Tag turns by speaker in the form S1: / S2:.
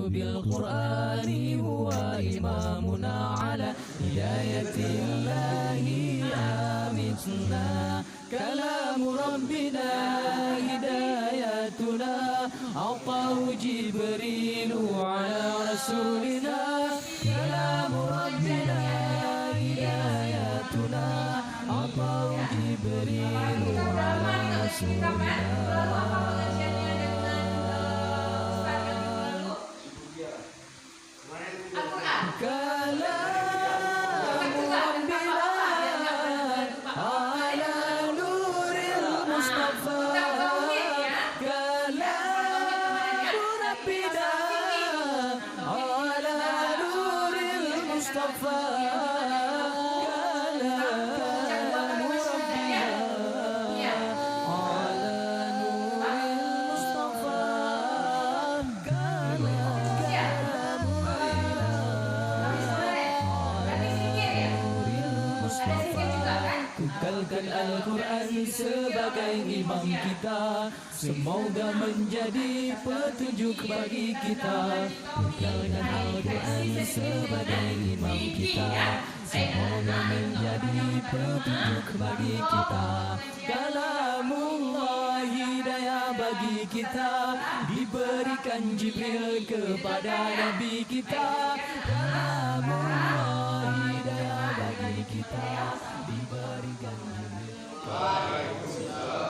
S1: بالقرآن هو إمامنا على هداية الله آمتنا كلام ربنا هدايتنا أعطاه جبريل على رسولنا كلام ربنا هدايتنا أعطاه جبريل على رسولنا Kekalkan Al-Quran sebagai imam kita, semoga menjadi petunjuk bagi kita. Kekalkan Al-Quran sebagai imam kita, semoga menjadi petunjuk bagi kita. Kalamullah hidayah bagi kita, diberikan Jibril kepada Nabi kita. Kalamullah hidayah bagi kita, diberikan Jibril kepada